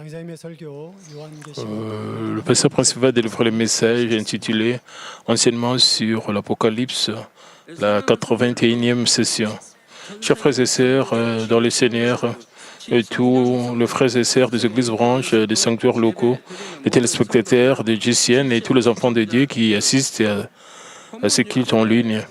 Le pasteur principal va délivrer le message intitulé Enseignement sur l'Apocalypse, la 81e session. Chers frères et sœurs dans le Seigneur, et tous les frères et sœurs des églises branches, des sanctuaires locaux, les téléspectateurs de GCN et tous les enfants de Dieu qui assistent à ce culte en ligne.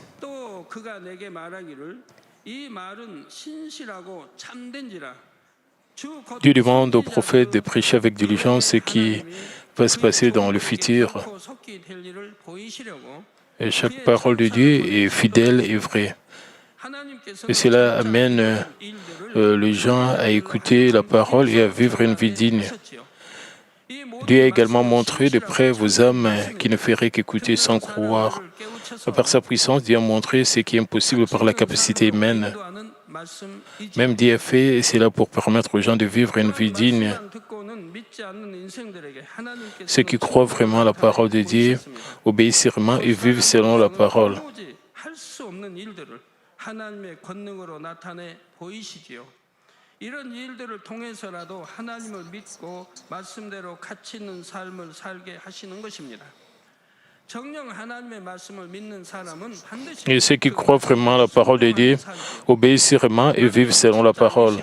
Dieu demande aux prophètes de prêcher avec diligence ce qui va se passer dans le futur. Et chaque parole de Dieu est fidèle et vraie. Et cela amène les gens à écouter la parole et à vivre une vie digne. Dieu a également montré de près vos âmes qui ne feraient qu'écouter sans croire. Par sa puissance, Dieu a montré ce qui est impossible par la capacité humaine. Même Dieu a fait cela pour permettre aux gens de vivre une vie digne. Ceux qui croient vraiment à la parole de Dieu obéissent vraiment et vivent selon la parole. 이런 일들을 통해서라도 하나님을 믿고 말씀대로 가치 있는 삶을 살게 하시는 것입니다. Et ceux qui croient vraiment à la parole de Dieu obéissent vraiment et vivent selon la parole.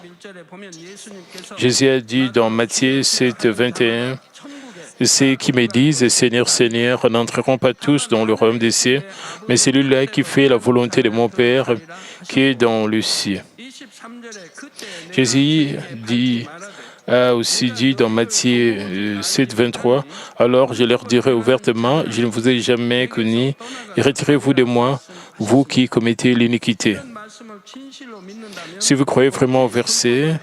Jésus a dit dans Matthieu 7, 21, « Ceux qui me disent, Seigneur, Seigneur, n'entreront pas tous dans le royaume des cieux, mais celui-là qui fait la volonté de mon Père qui est dans le ciel. » Jésus a aussi dit dans Matthieu 7, 23, « Alors je leur dirai ouvertement, je ne vous ai jamais connu, et retirez-vous de moi, vous qui commettez l'iniquité. » Si vous croyez vraiment au verset,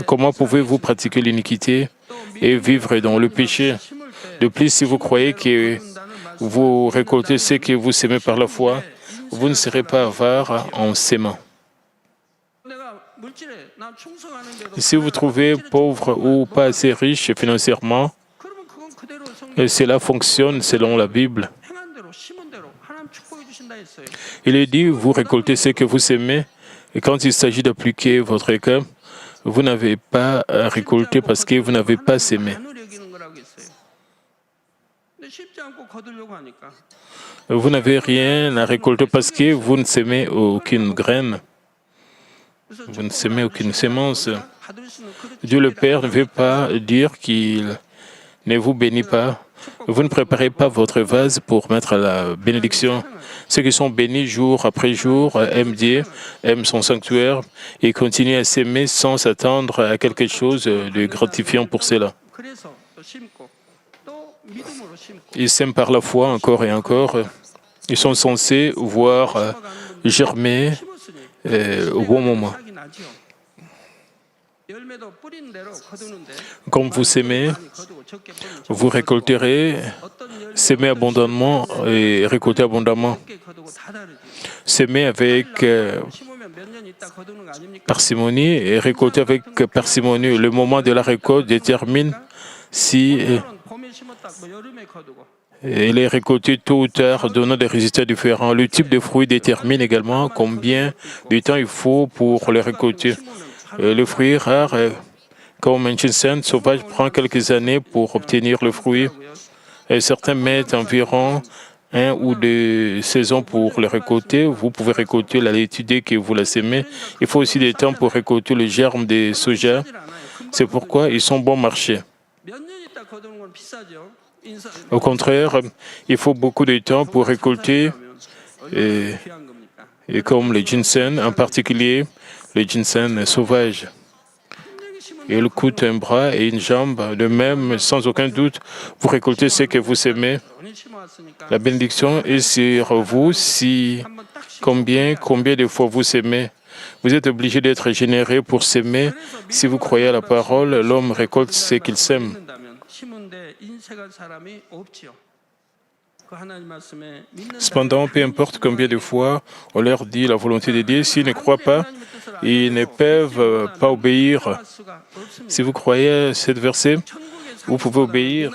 comment pouvez-vous pratiquer l'iniquité et vivre dans le péché? De plus, si vous croyez que vous récoltez ce que vous semez par la foi, vous ne serez pas avare en sémant. Si vous trouvez pauvre ou pas assez riche financièrement, cela fonctionne selon la Bible. Il est dit, vous récoltez ce que vous semez, et quand il s'agit d'appliquer votre cas, vous n'avez pas à récolter parce que vous n'avez pas semé. Vous n'avez rien à récolter parce que vous ne semez aucune graine. Vous ne semez aucune sémence. Dieu le Père ne veut pas dire qu'il ne vous bénit pas. Vous ne préparez pas votre vase pour mettre la bénédiction. Ceux qui sont bénis jour après jour aiment Dieu, aiment son sanctuaire et continuent à s'aimer sans s'attendre à quelque chose de gratifiant pour cela. Ils s'aiment par la foi encore et encore. Ils sont censés voir germer au bon moment. Comme vous semez, vous récolterez, semez abondamment et récoltez abondamment. Semez avec parcimonie et récoltez avec parcimonie. Le moment de la récolte détermine si elle est récoltée tôt ou tard, donnant des résultats différents. Le type de fruit détermine également combien de temps il faut pour les récolter. Le fruit rare, comme un ginseng sauvage, prend quelques années pour obtenir le fruit. Et certains mettent environ 1 ou 2 saisons pour le récolter. Vous pouvez récolter la laitue dès que vous la semez. Il faut aussi du temps pour récolter le germe de soja. C'est pourquoi ils sont bon marché. Au contraire, il faut beaucoup de temps pour récolter, et comme le ginseng, en particulier le ginseng sauvage. Il coûte un bras et une jambe, de même, sans aucun doute, vous récoltez ce que vous semez. La bénédiction est sur vous si combien de fois vous semez. Vous êtes obligé d'être généreux pour s'aimer. Si vous croyez à la parole, l'homme récolte ce qu'il sème. Cependant, peu importe combien de fois on leur dit la volonté de Dieu, s'ils ne croient pas, ils ne peuvent pas obéir. Si vous croyez à ce verset, vous pouvez obéir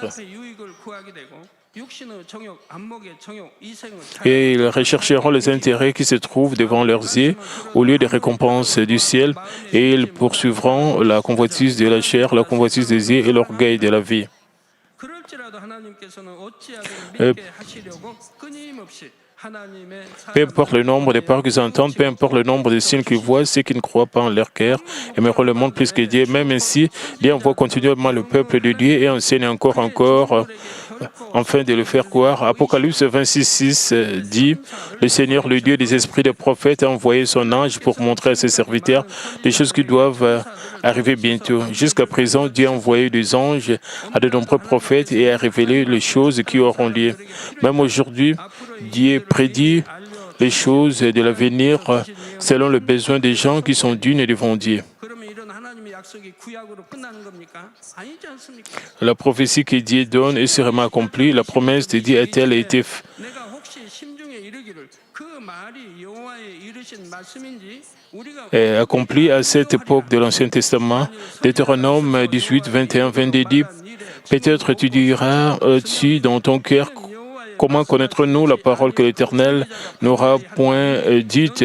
Et ils rechercheront les intérêts qui se trouvent devant leurs yeux au lieu des récompenses du ciel, et ils poursuivront la convoitise de la chair, la convoitise des yeux et l'orgueil de la vie. Peu importe le nombre de paroles qu'ils entendent, peu importe le nombre de signes qu'ils voient, ceux qui ne croient pas en leur cœur aimeront le monde plus que Dieu. Même ainsi, Dieu envoie continuellement le peuple de Dieu et enseigne encore, afin de le faire croire. Apocalypse 26:6 dit « Le Seigneur, le Dieu des esprits des prophètes, a envoyé son ange pour montrer à ses serviteurs des choses qui doivent arriver bientôt. Jusqu'à présent, Dieu a envoyé des anges à de nombreux prophètes et a révélé les choses qui auront lieu. Même aujourd'hui, Dieu prédit les choses de l'avenir selon le besoin des gens qui sont dignes devant Dieu. La prophétie que Dieu donne est sûrement accomplie. La promesse de Dieu a-t-elle été accomplie à cette époque de l'Ancien Testament? Deutéronome 18, 21, 22 dit « Peut-être tu diras-tu dans ton cœur, comment connaîtrons-nous la parole que l'Éternel n'aura point dite,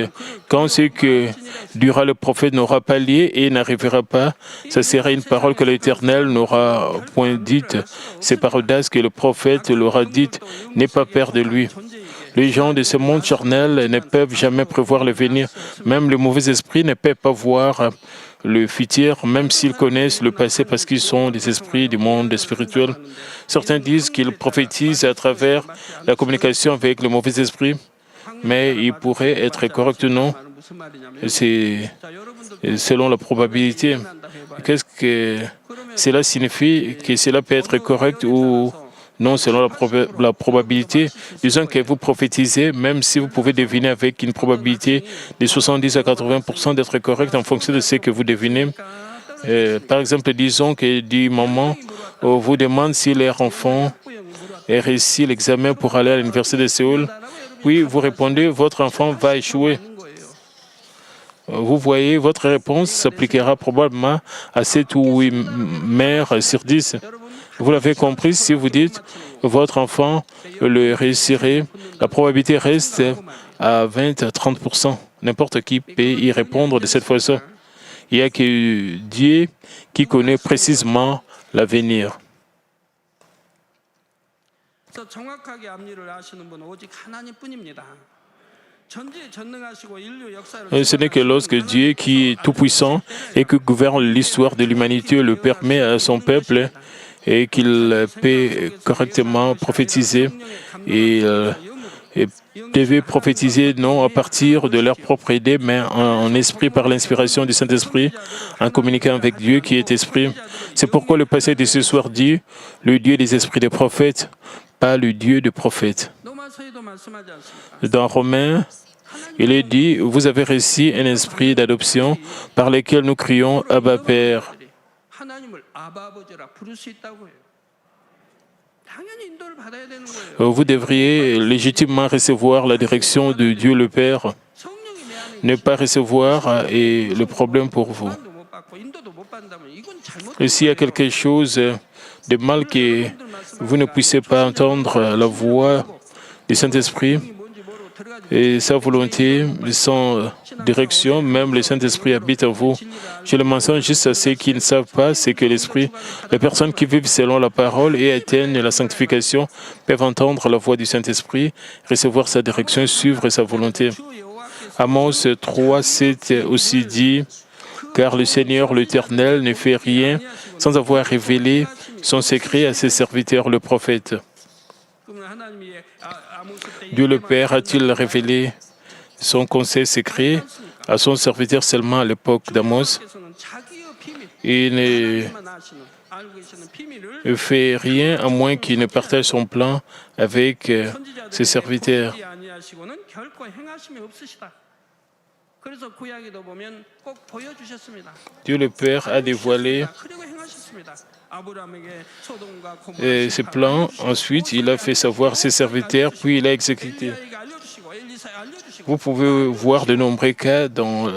quand ce que dira le prophète n'aura pas lieu et n'arrivera pas? Ce sera une parole que l'Éternel n'aura point dite. C'est par audace que le prophète l'aura dite. N'aie pas peur de lui. » Les gens de ce monde charnel ne peuvent jamais prévoir l'avenir. Même les mauvais esprits ne peuvent pas voir le futur, même s'ils connaissent le passé parce qu'ils sont des esprits du monde spirituel. Certains disent qu'ils prophétisent à travers la communication avec le mauvais esprit, mais il pourrait être correct ou non. C'est selon la probabilité. Qu'est-ce que cela signifie? Que cela peut être correct ou non selon la probabilité. Disons que vous prophétisez, même si vous pouvez deviner avec une probabilité de 70 à 80% d'être correct en fonction de ce que vous devinez. Par exemple, disons que du moment où on vous demande si leur enfant a réussi l'examen pour aller à l'université de Séoul, puis vous répondez, votre enfant va échouer. Vous voyez, votre réponse s'appliquera probablement à 7 ou 8 mères sur 10. Vous l'avez compris, si vous dites votre enfant le réussirait, la probabilité reste à 20 à 30%. N'importe qui peut y répondre de cette façon. Il n'y a que Dieu qui connaît précisément l'avenir. Ce n'est que lorsque Dieu, qui est tout-puissant et qui gouverne l'histoire de l'humanité, le permet à son peuple et qu'il peut correctement prophétiser et devait prophétiser non à partir de leur propre idée, mais en esprit par l'inspiration du Saint-Esprit, en communiquant avec Dieu qui est esprit. C'est pourquoi le passage de ce soir dit le Dieu des esprits des prophètes, pas le Dieu des prophètes. Dans Romains, il est dit, vous avez reçu un esprit d'adoption par lequel nous crions Abba Père. Vous devriez légitimement recevoir la direction de Dieu le Père. Ne pas recevoir est le problème pour vous. Et s'il y a quelque chose de mal que vous ne puissiez pas entendre la voix du Saint-Esprit et sa volonté, sans direction, même le Saint-Esprit habite en vous. Je le mentionne juste à ceux qui ne savent pas, c'est que l'Esprit, les personnes qui vivent selon la parole et atteignent la sanctification peuvent entendre la voix du Saint-Esprit, recevoir sa direction, suivre sa volonté. Amos 3:7 aussi dit, « Car le Seigneur l'Éternel ne fait rien sans avoir révélé son secret à ses serviteurs, le prophète. » Dieu le Père a-t-il révélé son conseil secret à son serviteur seulement à l'époque d'Amos? Il ne fait rien à moins qu'il ne partage son plan avec ses serviteurs. Dieu le Père a dévoilé ses plans. Ensuite, il a fait savoir ses serviteurs, puis il a exécuté. Vous pouvez voir de nombreux cas dans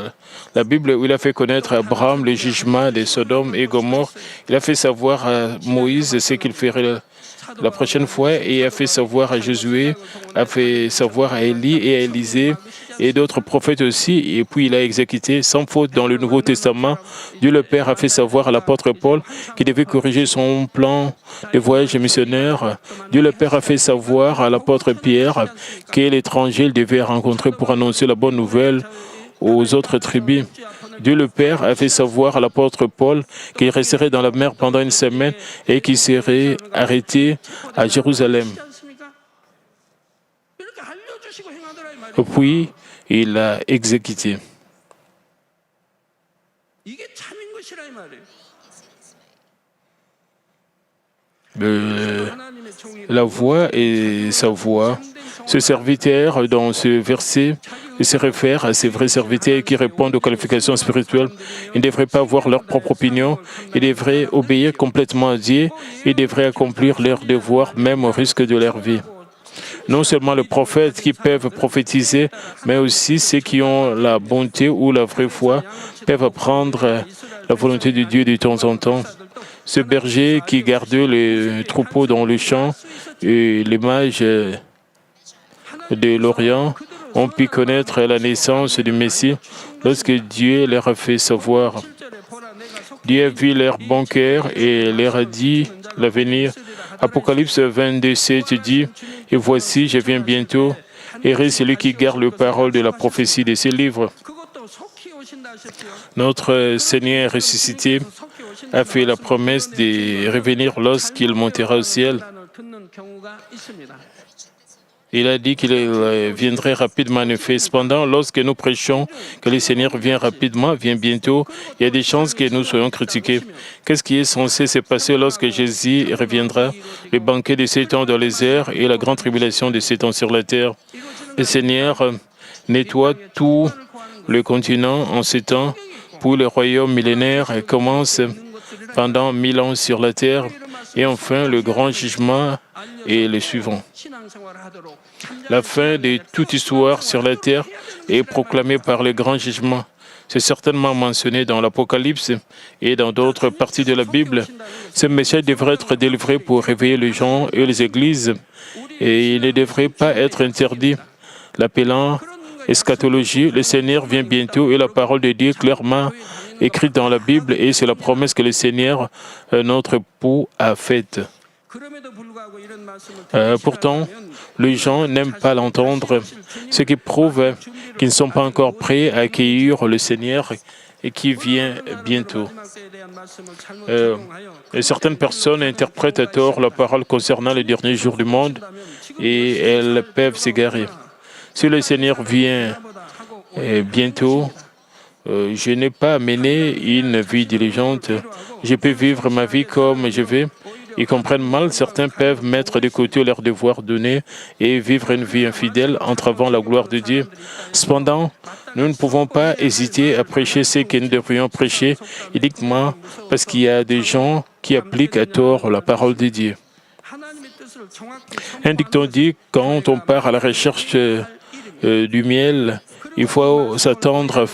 la Bible où il a fait connaître à Abraham le jugement de Sodome et Gomorrhe. Il a fait savoir à Moïse ce qu'il ferait la prochaine fois et a fait savoir à Josué, a fait savoir à Élie et à Élisée et d'autres prophètes aussi, et puis il a exécuté sans faute dans le Nouveau Testament. Dieu le Père a fait savoir à l'apôtre Paul qu'il devait corriger son plan de voyage missionnaire. Dieu le Père a fait savoir à l'apôtre Pierre quel étranger il devait rencontrer pour annoncer la bonne nouvelle aux autres tribus. Dieu le Père a fait savoir à l'apôtre Paul qu'il resterait dans la mer pendant une semaine et qu'il serait arrêté à Jérusalem. Puis, il a exécuté. La voix et sa voix. Ce serviteur, dans ce verset, il se réfère à ces vrais serviteurs qui répondent aux qualifications spirituelles. Ils ne devraient pas avoir leur propre opinion. Ils devraient obéir complètement à Dieu. Ils devraient accomplir leur devoir, même au risque de leur vie. Non seulement les prophètes qui peuvent prophétiser, mais aussi ceux qui ont la bonté ou la vraie foi peuvent apprendre la volonté de Dieu de temps en temps. Ce berger qui gardait les troupeaux dans le champ et les mages de l'Orient ont pu connaître la naissance du Messie lorsque Dieu leur a fait savoir. Dieu a vu leur bon cœur et leur a dit l'avenir. Apocalypse 22, 7 dit « Et voici, je viens bientôt, heureux celui qui garde les paroles de la prophétie de ce livre. » Notre Seigneur ressuscité a fait la promesse de revenir lorsqu'il montera au ciel. Il a dit qu'il viendrait rapidement en effet. Cependant, lorsque nous prêchons que le Seigneur vient rapidement, vient bientôt, il y a des chances que nous soyons critiqués. Qu'est-ce qui est censé se passer lorsque Jésus reviendra? Le banquet de 7 ans dans les airs et la grande tribulation de 7 ans sur la terre. Le Seigneur nettoie tout le continent en 7 ans, puis le royaume millénaire commence pendant 1000 ans sur la terre. Et enfin, le grand jugement est le suivant. La fin de toute histoire sur la terre est proclamée par le grand jugement. C'est certainement mentionné dans l'Apocalypse et dans d'autres parties de la Bible. Ce message devrait être délivré pour réveiller les gens et les églises, et il ne devrait pas être interdit. L'appelant eschatologie, le Seigneur vient bientôt et la parole de Dieu clairement écrite dans la Bible, et c'est la promesse que le Seigneur, notre époux, a faite. Pourtant, les gens n'aiment pas l'entendre, ce qui prouve qu'ils ne sont pas encore prêts à accueillir le Seigneur et qui vient bientôt. Et certaines personnes interprètent à tort la parole concernant les derniers jours du monde et elles peuvent s'égarer. Si le Seigneur vient bientôt, je n'ai pas mené une vie diligente. Je peux vivre ma vie comme je veux. Ils comprennent mal, certains peuvent mettre de côté leur devoir donné et vivre une vie infidèle, entravant la gloire de Dieu. Cependant, nous ne pouvons pas hésiter à prêcher ce que nous devrions prêcher uniquement parce qu'il y a des gens qui appliquent à tort la parole de Dieu. Un dicton dit, quand on part à la recherche du miel, il faut s'attendre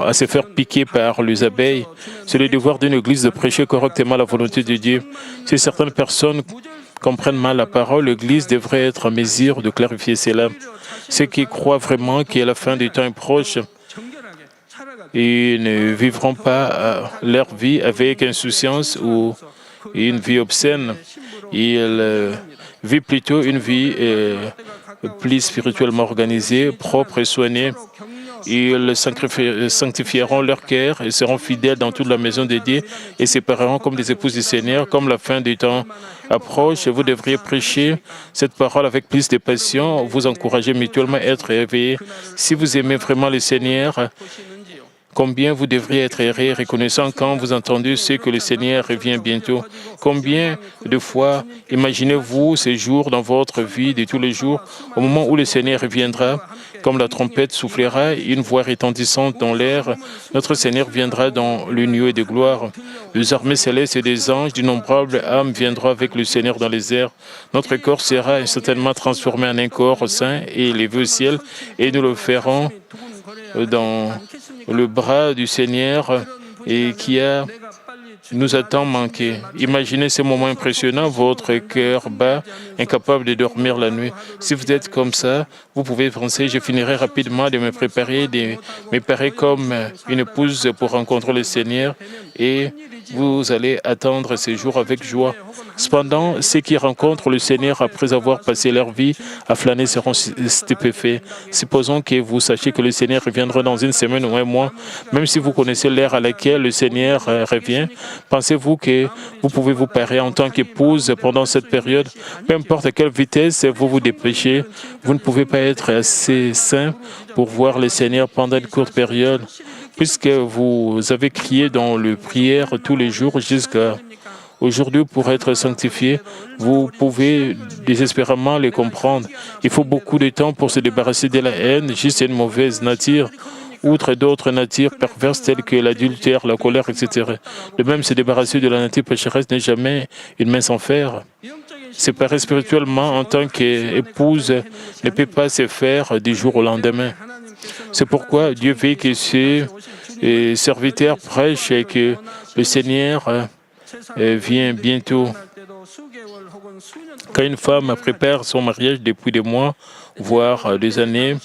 à se faire piquer par les abeilles. C'est le devoir d'une église de prêcher correctement la volonté de Dieu. Si certaines personnes comprennent mal la parole, l'église devrait être en mesure de clarifier cela. Ceux qui croient vraiment que la fin du temps est proche, ils ne vivront pas leur vie avec insouciance ou une vie obscène. Ils vivent plutôt une vie plus spirituellement organisée, propre et soignée. Ils sanctifieront leur cœur et seront fidèles dans toute la maison de Dieu et sépareront comme des épouses du Seigneur, comme la fin du temps approche. Vous devriez prêcher cette parole avec plus de passion, vous encourager mutuellement à être éveillés. Si vous aimez vraiment le Seigneur, combien vous devriez être heureux et reconnaissant quand vous entendez ce que le Seigneur revient bientôt. Combien de fois imaginez-vous ces jours dans votre vie de tous les jours, au moment où le Seigneur reviendra, comme la trompette soufflera, une voix retentissante dans l'air, notre Seigneur viendra dans le nuée de gloire. Les armées célestes et des anges, d'innombrables âmes viendront avec le Seigneur dans les airs. Notre corps sera certainement transformé en un corps saint et élevé au ciel, et nous le ferons dans le bras du Seigneur et qui a nous a tant manqué. Imaginez ces moments impressionnants, votre cœur bat, incapable de dormir la nuit. Si vous êtes comme ça, vous pouvez penser, je finirai rapidement de me préparer, de me préparer comme une épouse pour rencontrer le Seigneur et vous allez attendre ces jours avec joie. Cependant, ceux qui rencontrent le Seigneur après avoir passé leur vie à flâner seront stupéfaits. Supposons que vous sachiez que le Seigneur reviendra dans une semaine ou un mois. Même si vous connaissez l'heure à laquelle le Seigneur revient, pensez-vous que vous pouvez vous parer en tant qu'épouse pendant cette période? Peu importe à quelle vitesse vous vous dépêchez, vous ne pouvez pas être assez saint pour voir le Seigneur pendant une courte période, puisque vous avez crié dans le prière tous les jours jusqu'à aujourd'hui pour être sanctifié. Vous pouvez désespérément les comprendre. Il faut beaucoup de temps pour se débarrasser de la haine, juste une mauvaise nature, outre d'autres natures perverses telles que l'adultère, la colère, etc. De même, se débarrasser de la nature pécheresse n'est jamais une main sans fer. Séparer spirituellement en tant qu'épouse ne peut pas se faire du jour au lendemain. C'est pourquoi Dieu veut que ses serviteurs prêchent et que le Seigneur vient bientôt. Quand une femme prépare son mariage depuis des mois, voire des années,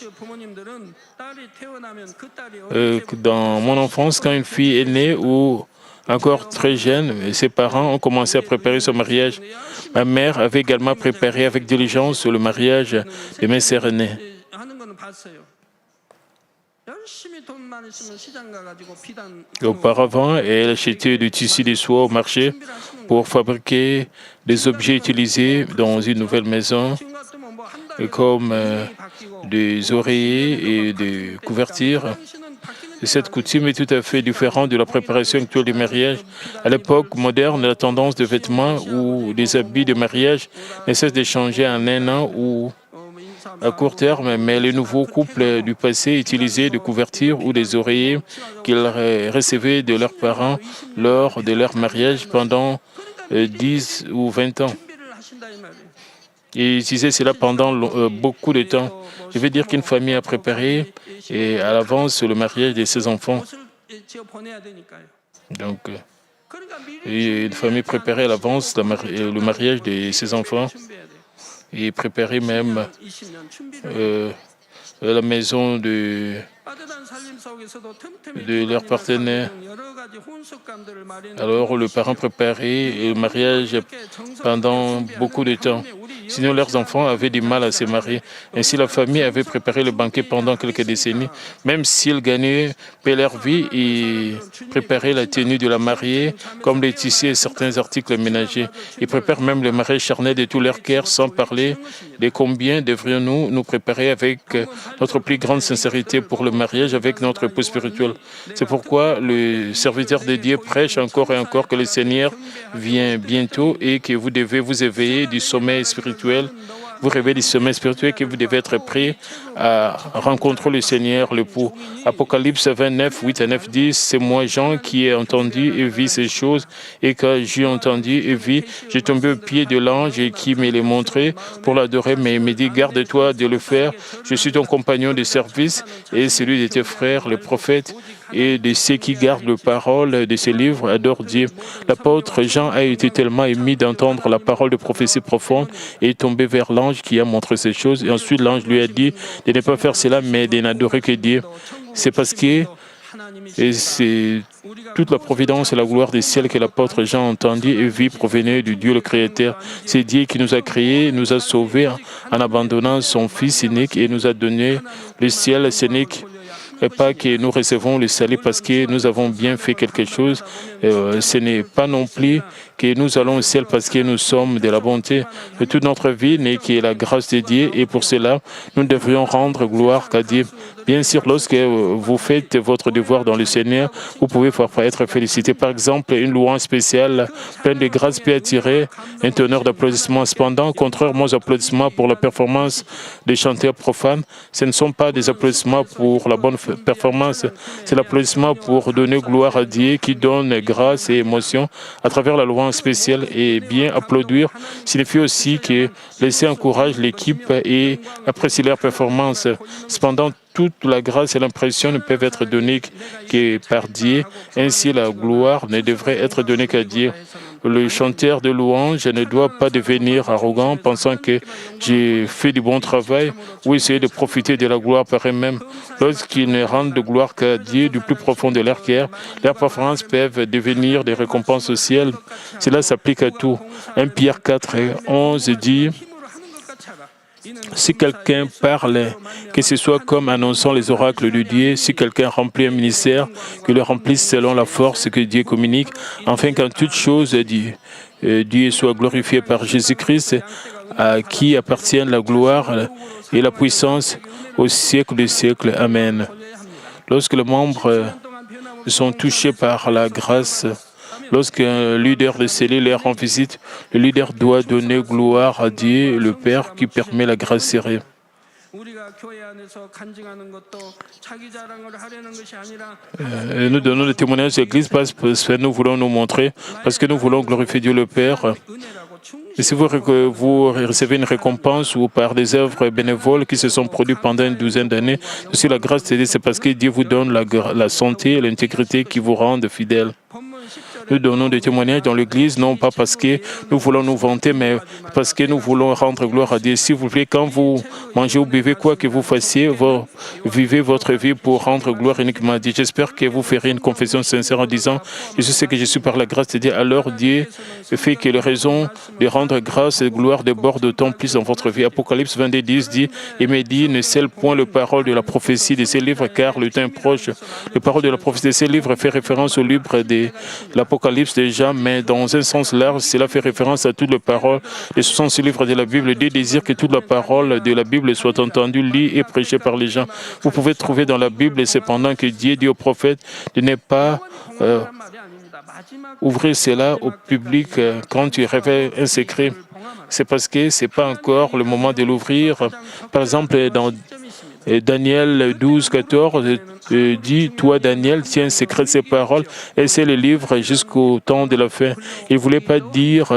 dans mon enfance, quand une fille est née ou encore très jeune, ses parents ont commencé à préparer son mariage. Ma mère avait également préparé avec diligence le mariage de mes sœurs aînées. Auparavant, elle achetait du tissu de soie au marché pour fabriquer des objets utilisés dans une nouvelle maison, comme des oreillers et des couvertures. Cette coutume est tout à fait différente de la préparation actuelle du mariage. À l'époque moderne, la tendance de vêtements ou des habits de mariage ne cesse de changer en un an ou à court terme, mais les nouveaux couples du passé utilisaient des couvertures ou des oreillers qu'ils recevaient de leurs parents lors de leur mariage pendant 10 ou 20 ans. Et ils utilisaient cela pendant beaucoup de temps. Je veux dire qu'une famille a préparé et à l'avance le mariage de ses enfants. Donc, une famille préparait à l'avance le mariage de ses enfants et préparait même la maison de leur partenaire. Alors, le parent préparait le mariage pendant beaucoup de temps. Sinon, leurs enfants avaient du mal à se marier. Ainsi, la famille avait préparé le banquet pendant quelques décennies. Même s'ils gagnaient leur vie, ils préparaient la tenue de la mariée, comme les tissus et certains articles ménagers. Ils préparent même le mariage charnel de tout leur cœur, sans parler de combien devrions-nous nous préparer avec notre plus grande sincérité pour le mariage avec notre époux spirituel. C'est pourquoi le serviteur de Dieu prêche encore et encore que le Seigneur vient bientôt et que vous devez vous éveiller du sommeil spirituel. Vous rêvez du sommeil spirituel, que vous devez être prêt à rencontrer le Seigneur, l'époux. Apocalypse 29, 8 à 9 dit, c'est moi, Jean, qui ai entendu et vu ces choses, et quand j'ai entendu et vu, j'ai tombé au pied de l'ange qui me les montrait pour l'adorer, mais il me dit, garde-toi de le faire. Je suis ton compagnon de service et celui de tes frères, les prophètes, et de ceux qui gardent les paroles de ces livres, adore Dieu. L'apôtre Jean a été tellement ému d'entendre la parole de prophétie profonde et est tombé vers l'ange qui a montré ces choses. Et ensuite, l'ange lui a dit de ne pas faire cela, mais de n'adorer que Dieu. C'est parce que c'est toute la providence et la gloire du ciel que l'apôtre Jean a entendu et vit provenait du Dieu le Créateur. C'est Dieu qui nous a créés, nous a sauvés en abandonnant son Fils unique et nous a donné le ciel unique. Et pas que nous recevons le salut parce que nous avons bien fait quelque chose. Ce n'est pas non plus que nous allons au ciel parce que nous sommes de la bonté. Et toute notre vie n'est que la grâce de Dieu et pour cela, nous devrions rendre gloire à Dieu. Bien sûr, lorsque vous faites votre devoir dans le Seigneur, vous pouvez parfois être félicité. Par exemple, une louange spéciale pleine de grâce peut attirer un teneur d'applaudissements. Cependant, contrairement aux applaudissements pour la performance des chanteurs profanes, ce ne sont pas des applaudissements pour la bonne performance. C'est l'applaudissement pour donner gloire à Dieu qui donne grâce et émotion à travers la louange spéciale. Et bien applaudir signifie aussi que laisser encourager l'équipe et apprécier leur performance. Cependant, toute la grâce et l'impression ne peuvent être données que par Dieu. Ainsi, la gloire ne devrait être donnée qu'à Dieu. Le chanteur de louange ne doit pas devenir arrogant, pensant que j'ai fait du bon travail ou essayer de profiter de la gloire par eux-mêmes. Lorsqu'ils ne rendent de gloire qu'à Dieu du plus profond de leur cœur, leurs performances peuvent devenir des récompenses au ciel. Cela s'applique à tout. 1 Pierre 4:11 dit: si quelqu'un parle, que ce soit comme annonçant les oracles de Dieu, si quelqu'un remplit un ministère, que le remplisse selon la force que Dieu communique, afin qu'en toute chose, Dieu soit glorifié par Jésus-Christ, à qui appartiennent la gloire et la puissance au siècle des siècles. Amen. Lorsque les membres sont touchés par la grâce, lorsqu'un leader de cellule leur rend visite, le leader doit donner gloire à Dieu, le Père, qui permet la grâce serrée. Nous donnons le témoignage de l'Église parce que nous voulons nous montrer, parce que nous voulons glorifier Dieu le Père. Et si vous recevez une récompense ou par des œuvres bénévoles qui se sont produites pendant une douzaine d'années, aussi la grâce de Dieu, c'est parce que Dieu vous donne la santé et l'intégrité qui vous rendent fidèles. Nous donnons des témoignages dans l'Église, non pas parce que nous voulons nous vanter, mais parce que nous voulons rendre gloire à Dieu. S'il vous plaît, quand vous mangez ou buvez, quoi que vous fassiez, vous vivez votre vie pour rendre gloire uniquement à Dieu. J'espère que vous ferez une confession sincère en disant: je sais que je suis par la grâce de Dieu. Alors Dieu fait que les raisons de rendre grâce et gloire débordent d'autant plus dans votre vie. Apocalypse 22:10 dit: il me dit, ne scelle point le parole de la prophétie de ces livres, car le temps est proche. Le parole de la prophétie de ces livres fait référence au livre de l'Apocalypse déjà, mais dans un sens large, cela fait référence à toutes les paroles des 66 livres de la Bible. Dieu désire que toute la parole de la Bible soit entendue, lue et prêchée par les gens. Vous pouvez trouver dans la Bible, cependant, que Dieu dit au prophète de ne pas ouvrir cela au public quand tu révèles un secret. C'est parce que ce n'est pas encore le moment de l'ouvrir. Par exemple, dans Daniel 12:14 dit: toi, Daniel, tiens secret de ces paroles, et c'est le livre jusqu'au temps de la fin. Il ne voulait pas dire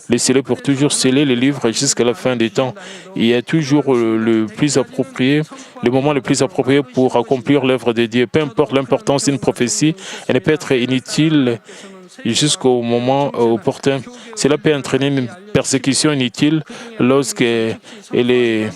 laissez-le pour toujours, sceller le livre jusqu'à la fin des temps. Il y a toujours le plus approprié, le moment le plus approprié pour accomplir l'œuvre de Dieu. Peu importe l'importance d'une prophétie, elle ne peut être inutile jusqu'au moment opportun. Cela peut entraîner une persécution inutile lorsqu'elle est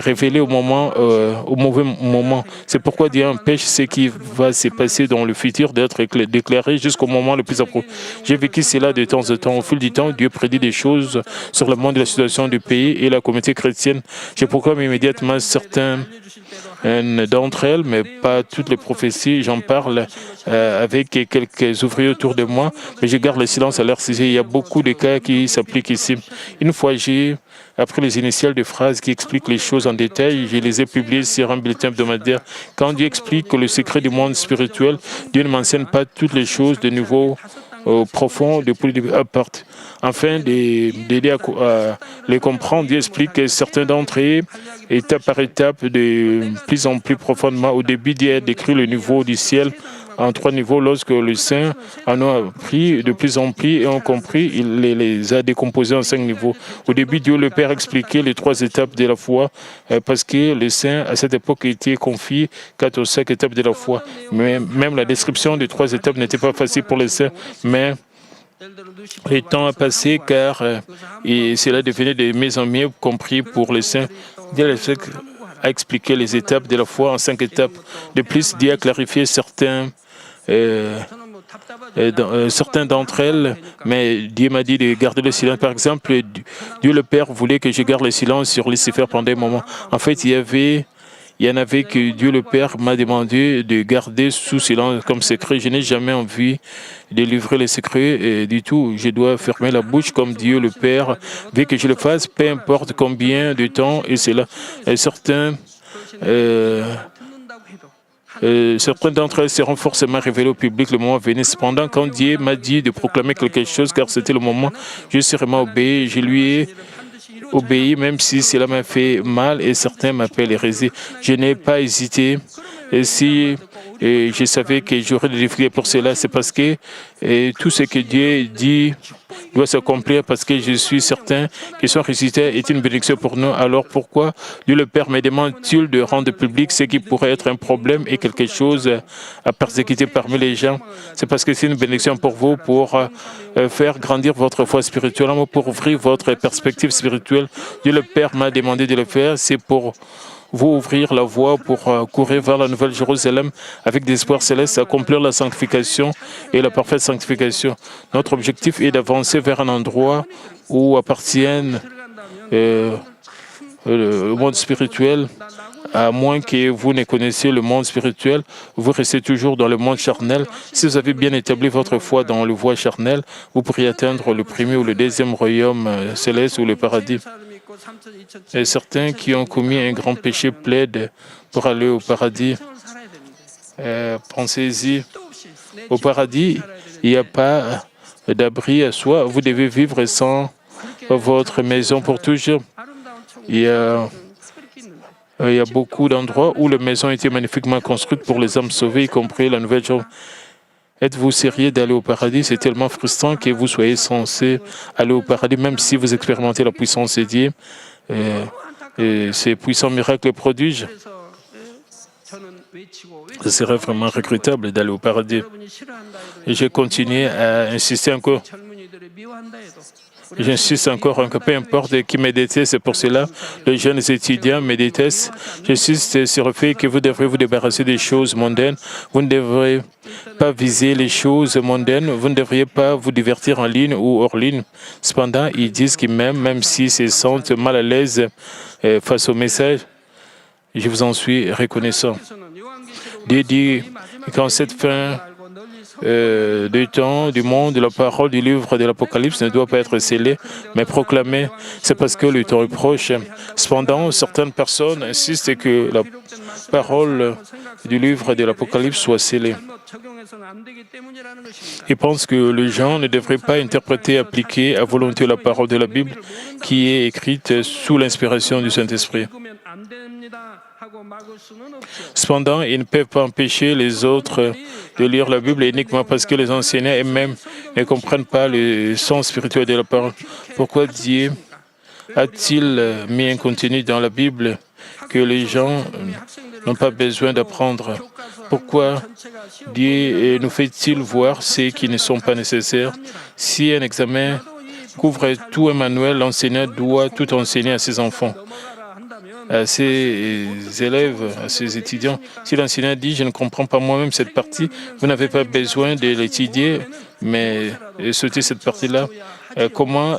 révélé au mauvais moment. C'est pourquoi Dieu empêche ce qui va se passer dans le futur d'être déclaré jusqu'au moment le plus approprié. J'ai vécu cela de temps en temps. Au fil du temps, Dieu prédit des choses sur le monde et la situation du pays et la communauté chrétienne. Je proclame immédiatement certaines d'entre elles, mais pas toutes les prophéties. J'en parle avec quelques ouvriers autour de moi, mais je garde le silence à leur sujet. Il y a beaucoup de cas qui s'appliquent ici. Une fois, j'ai appris les initiales de phrases qui expliquent les choses en détail. Je les ai publiées sur un bulletin hebdomadaire. Quand Dieu explique le secret du monde spirituel, Dieu ne m'enseigne pas toutes les choses de niveau profond depuis le début. Afin d'aider à les comprendre, Dieu explique que certains d'entre eux, étape par étape, de plus en plus profondément. Au début, Dieu a décrit le niveau du ciel en 3 niveaux. Lorsque les saints en ont appris de plus en plus et ont compris, il les a décomposés en 5 niveaux. Au début, Dieu le Père expliquait les 3 étapes de la foi parce que les saints, à cette époque, étaient confiés 4 ou 5 étapes de la foi. Mais même la description des 3 étapes n'était pas facile pour les saints, mais le temps a passé car et cela devenait de mieux en mieux compris pour les saints. Dieu a expliqué les étapes de la foi en 5 étapes. De plus, Dieu a clarifié certains d'entre elles, mais Dieu m'a dit de garder le silence. Par exemple, Dieu le Père voulait que je garde le silence sur Lucifer pendant un moment. En fait, il y en avait que Dieu le Père m'a demandé de garder sous silence comme secret. Je n'ai jamais envie de livrer les secrets du tout. Je dois fermer la bouche comme Dieu le Père veut que je le fasse, peu importe combien de temps et c'est là. Certains d'entre elles seront forcément révélées au public le moment venu. Cependant, quand Dieu m'a dit de proclamer quelque chose, car c'était le moment, je suis vraiment obéi. Je lui ai obéi, même si cela m'a fait mal et certains m'appellent hérésie. Je n'ai pas hésité. Et si je savais que j'aurais des difficultés pour cela, c'est parce que tout ce que Dieu dit doit s'accomplir parce que je suis certain que son résultat est une bénédiction pour nous. Alors pourquoi Dieu le Père me demande-t-il de rendre public ce qui pourrait être un problème et quelque chose à persécuter parmi les gens? C'est parce que c'est une bénédiction pour vous, pour faire grandir votre foi spirituelle, pour ouvrir votre perspective spirituelle. Dieu le Père m'a demandé de le faire. C'est pour vous ouvrir la voie pour courir vers la Nouvelle Jérusalem avec des espoirs célestes, accomplir la sanctification et la parfaite sanctification. Notre objectif est d'avancer vers un endroit où appartiennent le monde spirituel. À moins que vous ne connaissiez le monde spirituel, vous restez toujours dans le monde charnel. Si vous avez bien établi votre foi dans le voie charnel, vous pourriez atteindre le premier ou le deuxième royaume céleste ou le paradis. Et certains qui ont commis un grand péché plaident pour aller au paradis. Pensez-y, au paradis, il n'y a pas d'abri à soi. Vous devez vivre sans votre maison pour toujours. Il y a beaucoup d'endroits où les maisons étaient magnifiquement construites pour les âmes sauvées, y compris la Nouvelle Jérusalem. Êtes-vous sérieux d'aller au paradis? C'est tellement frustrant que vous soyez censé aller au paradis, même si vous expérimentez la puissance de Dieu. Et ces puissants miracles produisent. Ce serait vraiment regrettable d'aller au paradis. Et j'ai continué à insister encore. J'insiste encore, peu importe qui me déteste, c'est pour cela les jeunes étudiants me détestent. J'insiste sur le fait que vous devrez vous débarrasser des choses mondaines. Vous ne devrez pas viser les choses mondaines. Vous ne devriez pas vous divertir en ligne ou hors ligne. Cependant, ils disent qu'ils m'aiment, même s'ils se sentent mal à l'aise face au message. Je vous en suis reconnaissant. Dieu dit qu'en cette fin du temps, du monde, la parole du livre de l'Apocalypse ne doit pas être scellée, mais proclamée. C'est parce que le temps est proche. Cependant, certaines personnes insistent que la parole du livre de l'Apocalypse soit scellée. Ils pensent que les gens ne devraient pas interpréter et appliquer à volonté la parole de la Bible qui est écrite sous l'inspiration du Saint-Esprit. Cependant, ils ne peuvent pas empêcher les autres de lire la Bible uniquement parce que les enseignants eux-mêmes ne comprennent pas le sens spirituel de la parole. Pourquoi Dieu a-t-il mis un contenu dans la Bible que les gens n'ont pas besoin d'apprendre? Pourquoi Dieu nous fait-il voir ceux qui ne sont pas nécessaires? Si un examen couvre tout un manuel, l'enseignant doit tout enseigner à ses enfants, à ses élèves, à ses étudiants. Si l'enseignant dit « je ne comprends pas moi-même cette partie », vous n'avez pas besoin de l'étudier, mais sauter cette partie-là. Comment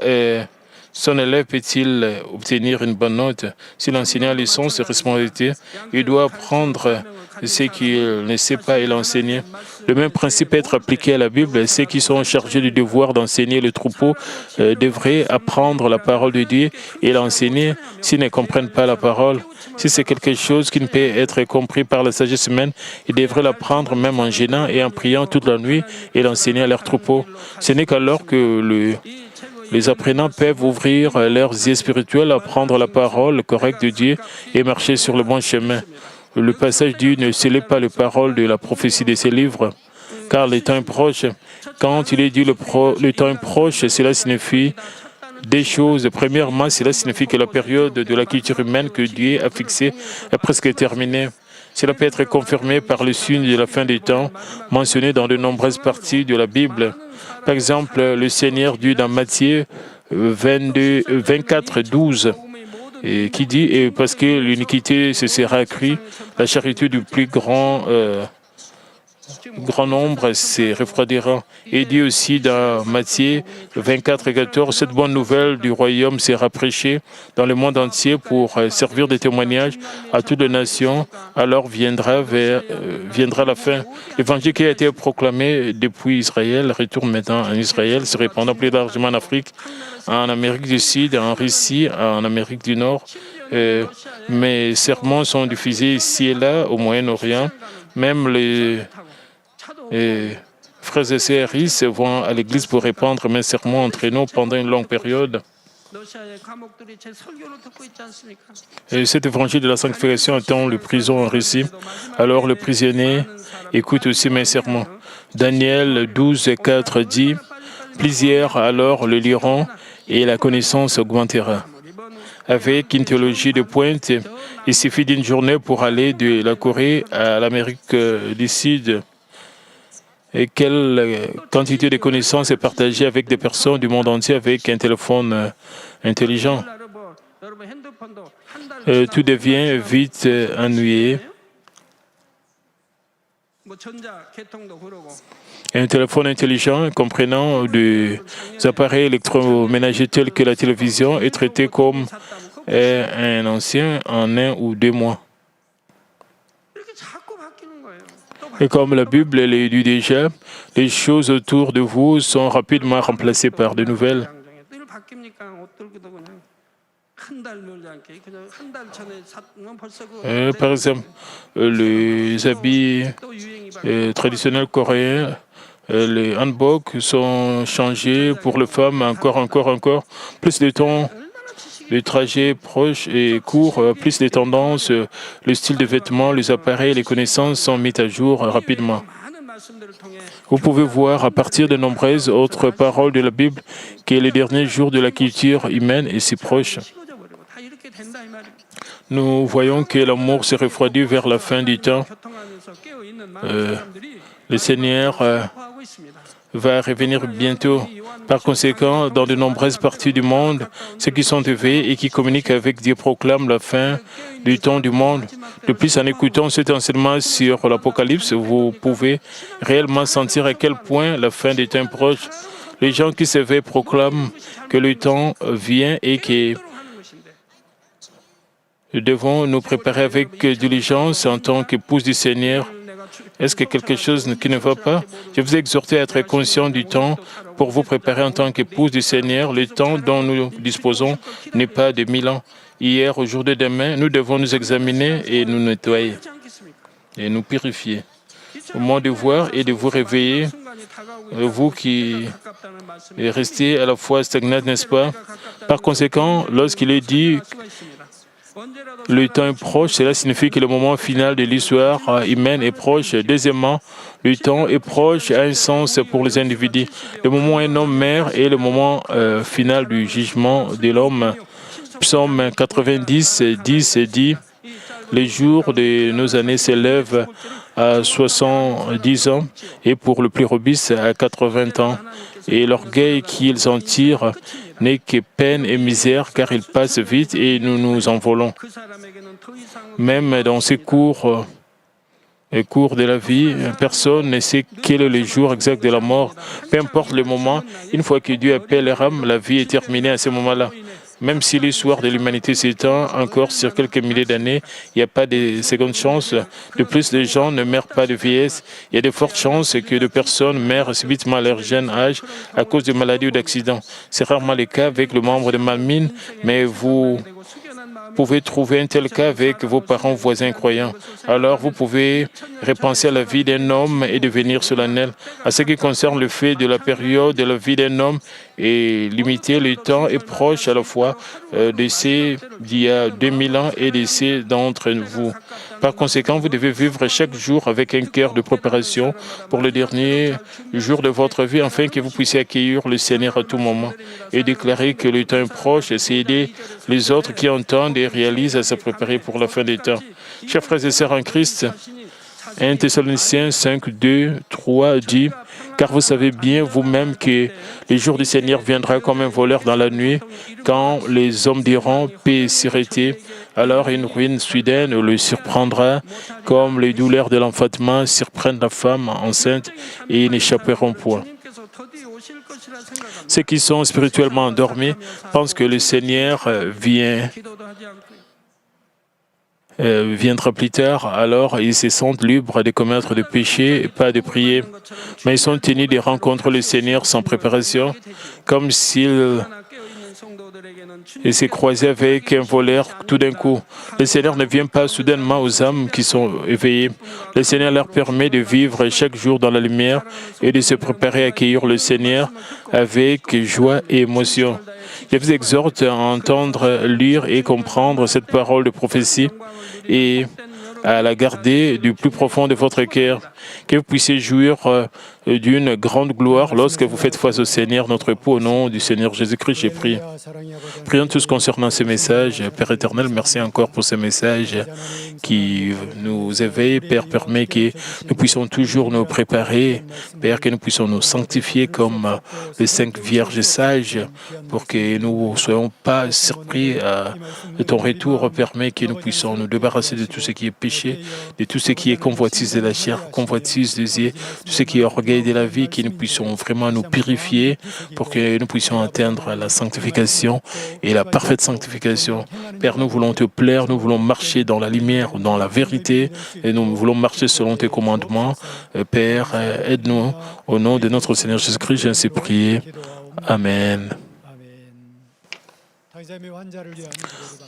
son élève peut-il obtenir une bonne note? Si l'enseignant a les sens de responsabilité, il doit apprendre ce qu'il ne sait pas et l'enseigner. Le même principe peut être appliqué à la Bible. Ceux qui sont chargés du devoir d'enseigner le troupeau devraient apprendre la parole de Dieu et l'enseigner s'ils ne comprennent pas la parole. Si c'est quelque chose qui ne peut être compris par la sagesse humaine, ils devraient l'apprendre même en gênant et en priant toute la nuit et l'enseigner à leur troupeau. Ce n'est qu'alors que les apprenants peuvent ouvrir leurs yeux spirituels, apprendre la parole correcte de Dieu et marcher sur le bon chemin. Le passage dit « ne scellez pas les paroles de la prophétie de ces livres, car le temps est proche ». Quand il est dit le temps est proche, cela signifie deux choses. Premièrement, cela signifie que la période de la culture humaine que Dieu a fixée est presque terminée. Cela peut être confirmé par le signe de la fin des temps, mentionné dans de nombreuses parties de la Bible. Par exemple, le Seigneur dit dans Matthieu 24, 12, et qui dit « et parce que l'iniquité se sera accrue, la charité du plus grand nombre se refroidira. » Et il dit aussi dans Matthieu 24, 14, « cette bonne nouvelle du royaume sera prêchée dans le monde entier pour servir de témoignage à toutes les nations. Alors viendra la fin. » L'évangile qui a été proclamé depuis Israël retourne maintenant en Israël, se répandant plus largement en Afrique, en Amérique du Sud, en Russie, en Amérique du Nord. Mes sermons sont diffusés ici et là, au Moyen-Orient. Même les frères et sœurs russes vont à l'église pour répandre mes sermons entre nous pendant une longue période. Et cet évangile de la sanctification attend le prison en Russie. Alors le prisonnier écoute aussi mes sermons. Daniel 12, 4 dit Plusieurs alors le liront et la connaissance augmentera. Avec une théologie de pointe, il suffit d'une journée pour aller de la Corée à l'Amérique du Sud. Et quelle quantité de connaissances est partagée avec des personnes du monde entier avec un téléphone intelligent. Tout devient vite ennuyé. Un téléphone intelligent comprenant des appareils électroménagers tels que la télévision est traité comme un ancien en 1 ou 2 mois. Et comme la Bible le dit déjà, les choses autour de vous sont rapidement remplacées par de nouvelles. Par exemple, les habits traditionnels coréens, les hanboks sont changés pour les femmes encore. Plus de temps, les trajets proches et courts, plus les tendances, le style de vêtements, les appareils, les connaissances sont mis à jour rapidement. Vous pouvez voir à partir de nombreuses autres paroles de la Bible que les derniers jours de la culture humaine est si proche. Nous voyons que l'amour se refroidit vers la fin du temps. Le Seigneur va revenir bientôt. Par conséquent, dans de nombreuses parties du monde, ceux qui sont éveillés et qui communiquent avec Dieu proclament la fin du temps du monde. De plus, en écoutant cet enseignement sur l'Apocalypse, vous pouvez réellement sentir à quel point la fin des temps est proche. Les gens qui s'éveillent proclament que le temps vient et que nous devons nous préparer avec diligence en tant qu'épouse du Seigneur. Est-ce que quelque chose qui ne va pas? Je vous exhorte à être conscient du temps pour vous préparer en tant qu'épouse du Seigneur. Le temps dont nous disposons n'est pas de 1000 ans. Hier, aujourd'hui, demain, nous devons nous examiner et nous nettoyer et nous purifier. Au moment de voir et de vous réveiller, vous qui restez à la fois stagnant, n'est-ce pas? Par conséquent, lorsqu'il est dit le temps est proche, cela signifie que le moment final de l'histoire humaine est proche. Deuxièmement, le temps est proche a un sens pour les individus. Le moment où un homme meurt est le moment final du jugement de l'homme. Psaume 90, 10 dit « Les jours de nos années s'élèvent à 70 ans et pour le plus robuste à 80 ans. Et l'orgueil qu'ils en tirent n'est que peine et misère, car ils passent vite et nous nous envolons. » Même dans ces cours de la vie, personne ne sait quel est le jour exact de la mort. Peu importe le moment, une fois que Dieu appelle les rames, la vie est terminée à ce moment-là. Même si l'histoire de l'humanité s'étend encore sur quelques milliers d'années, il n'y a pas de seconde chance. De plus, les gens ne meurent pas de vieillesse. Il y a de fortes chances que des personnes meurent subitement à leur jeune âge à cause de maladies ou d'accidents. C'est rarement le cas avec le membre de Malmine, mais vous pouvez trouver un tel cas avec vos parents voisins croyants. Alors vous pouvez repenser à la vie d'un homme et devenir solennel. À ce qui concerne le fait de la période de la vie d'un homme et limiter le temps est proche à la fois de ceux d'il y a 2000 ans et de ceux d'entre vous. Par conséquent, vous devez vivre chaque jour avec un cœur de préparation pour le dernier jour de votre vie, afin que vous puissiez accueillir le Seigneur à tout moment et déclarer que le temps est proche et c'est aider les autres qui entendent et réalisent à se préparer pour la fin des temps. Chers frères et sœurs en Christ, 1 Thessaloniciens 5, 2, 3 dit « Car vous savez bien vous-même que le jour du Seigneur viendra comme un voleur dans la nuit, quand les hommes diront « paix et sûreté », alors une ruine soudaine le surprendra, comme les douleurs de l'enfantement surprennent la femme enceinte et ils n'échapperont point. » Ceux qui sont spirituellement endormis pensent que le Seigneur viendra plus tard, alors ils se sentent libres de commettre des péchés et pas de prier. Mais ils sont tenus de rencontrer le Seigneur sans préparation, comme s'ils se croisaient avec un voleur tout d'un coup. Le Seigneur ne vient pas soudainement aux âmes qui sont éveillées. Le Seigneur leur permet de vivre chaque jour dans la lumière et de se préparer à accueillir le Seigneur avec joie et émotion. Je vous exhorte à entendre, lire et comprendre cette parole de prophétie et à la garder du plus profond de votre cœur, que vous puissiez jouir d'une grande gloire lorsque vous faites face au Seigneur, notre époux, au nom du Seigneur Jésus-Christ, j'ai prié. Prions tous concernant ce message. Père éternel, merci encore pour ce message qui nous éveille. Père, permet que nous puissions toujours nous préparer. Père, que nous puissions nous sanctifier comme les 5 vierges sages pour que nous ne soyons pas surpris de ton retour. Permet que nous puissions nous débarrasser de tout ce qui est péché, de tout ce qui est convoitise de la chair, convoitise des yeux, tout ce qui est orgueil de la vie, que nous puissions vraiment nous purifier pour que nous puissions atteindre la sanctification et la parfaite sanctification. Père, nous voulons te plaire, nous voulons marcher dans la lumière, dans la vérité, et nous voulons marcher selon tes commandements. Père, aide-nous. Au nom de notre Seigneur Jésus-Christ, j'ai ainsi prié. Amen.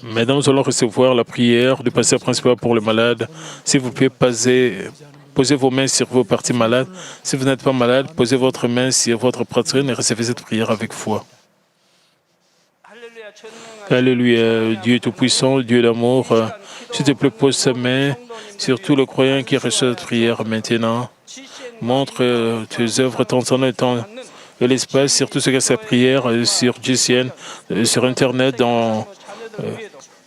Maintenant, nous allons recevoir la prière du pasteur principal pour les malades. S'il vous plaît, posez vos mains sur vos parties malades. Si vous n'êtes pas malade, posez votre main sur votre poitrine et recevez cette prière avec foi. Alléluia, Dieu Tout-Puissant, Dieu d'amour, s'il te plaît, pose sa main sur tout le croyant qui reçoit cette prière maintenant. Montre tes œuvres, ton temps et ton l'espace, sur tout ce qu'est sa prière, sur GCN, sur Internet,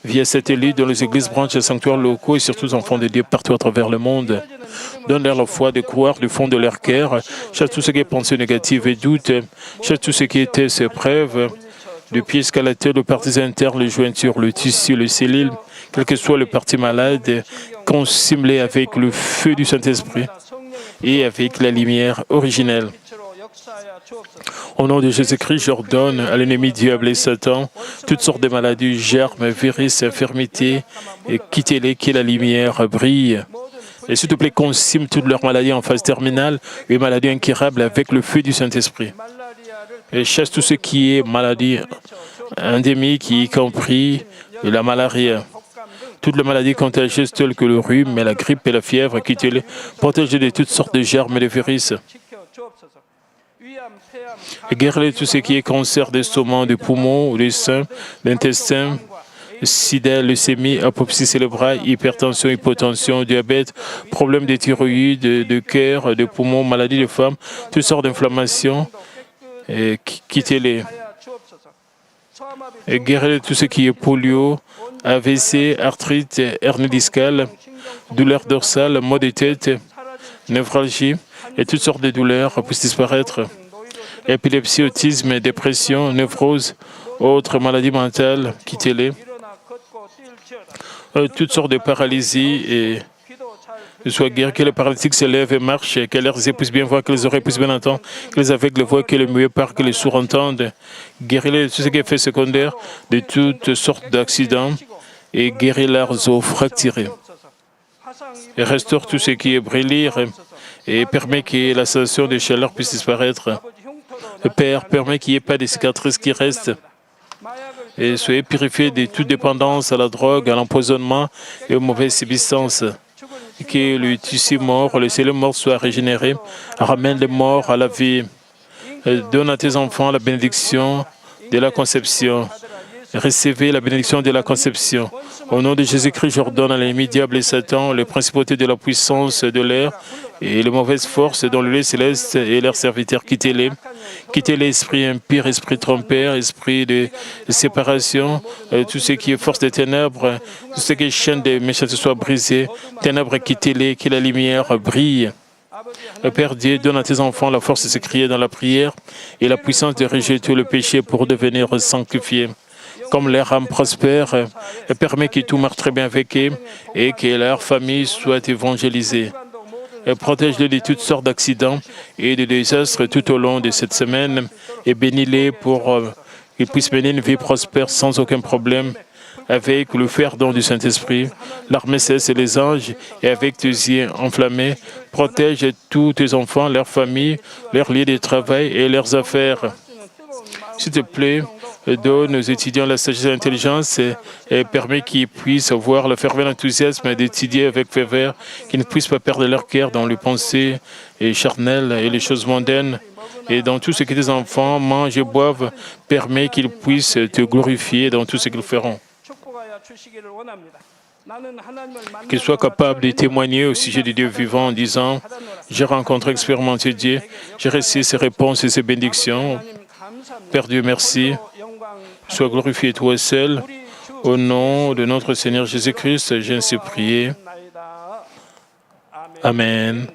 via satellite, dans les églises, branches et sanctuaires locaux et surtout les enfants de Dieu partout à travers le monde. Donne-leur la foi de croire du fond de leur cœur. Chasse tout ce qui est pensée négative et doute. Chasse tout ce qui était ses preuves. Du pied jusqu'à la tête, le parties internes, les jointures, le tissu, les cellules, quel que soit le parti malade, consume-les avec le feu du Saint-Esprit et avec la lumière originelle. Au nom de Jésus-Christ, j'ordonne à l'ennemi diable et Satan toutes sortes de maladies, germes, virus, infirmités, et quittez-les, que la lumière brille. Et s'il te plaît, consume toutes leurs maladies en phase terminale et maladies incurables avec le feu du Saint-Esprit. Et chasse tout ce qui est maladie endémique, y compris la malaria. Toutes les maladies contagieuses telles que le rhume, la grippe et la fièvre, quittez-les, protégez de toutes sortes de germes et de virus. Et guéris tout ce qui est cancer d'estomac, des poumons, des seins, l'intestin, sida, leucémie, apoplexie cérébrale, hypertension, hypotension, diabète, problèmes de thyroïde, de cœur, de poumons, maladies de femmes, toutes sortes d'inflammations. Et quittez-les. Et guéris tout ce qui est polio, AVC, arthrite, hernie discale, douleur dorsale, maux de tête, névralgie et toutes sortes de douleurs puissent disparaître. Épilepsie, autisme, dépression, névrose, autres maladies mentales, quittez-les. Toutes sortes de paralysies et soient guéris, que les paralytiques se lèvent et marchent, que leurs yeux puissent bien voir, que les oreilles puissent bien entendre, que les aveugles voient, que les muets parlent, que les sourds entendent. Guéris tout ce qui est fait secondaire de toutes sortes d'accidents et guéris leurs os fracturés. Et restaure tout ce qui est brûlé et permet que la sensation de chaleur puisse disparaître. Le Père permet qu'il n'y ait pas de cicatrices qui restent. Et soyez purifiés de toute dépendance à la drogue, à l'empoisonnement et aux mauvaises substances. Que le tissu mort, le cellules mort soit régénéré. Ramène les morts à la vie. Donne à tes enfants la bénédiction de la conception. Recevez la bénédiction de la conception. Au nom de Jésus-Christ, j'ordonne à l'ennemi diable et Satan, les principautés de la puissance de l'air et les mauvaises forces dans le lieu céleste et leurs serviteurs, quittez-les. Quittez l'esprit impur, esprit trompeur, esprit de séparation, tout ce qui est force des ténèbres, tout ce qui est chaîne des méchants soit brisé. Ténèbres, quittez-les, que la lumière brille. Père Dieu, donne à tes enfants la force de se crier dans la prière et la puissance de rejeter le péché pour devenir sanctifiés. Comme leur âme prospère, et permet que tout marche très bien avec eux et que leur famille soit évangélisée. Et protège-les de toutes sortes d'accidents et de désastres tout au long de cette semaine et bénis-les pour qu'ils puissent mener une vie prospère sans aucun problème avec le fer don du Saint-Esprit, l'armée céleste et les anges et avec tes yeux enflammés. Protège tous tes enfants, leurs familles, leurs lieux de travail et leurs affaires. S'il te plaît, donne aux étudiants la sagesse et l'intelligence et permet qu'ils puissent avoir le fervent enthousiasme d'étudier avec ferveur, qu'ils ne puissent pas perdre leur cœur dans les pensées charnelles et les choses mondaines. Et dans tout ce que tes enfants mangent et boivent, permet qu'ils puissent te glorifier dans tout ce qu'ils feront. Qu'il soit capable de témoigner au sujet de Dieu vivant en disant « J'ai rencontré, expérimenté Dieu, j'ai reçu ses réponses et ses bénédictions. Père Dieu, merci. Sois glorifié toi seul. Au nom de notre Seigneur Jésus-Christ, j'ai ainsi prié. Amen.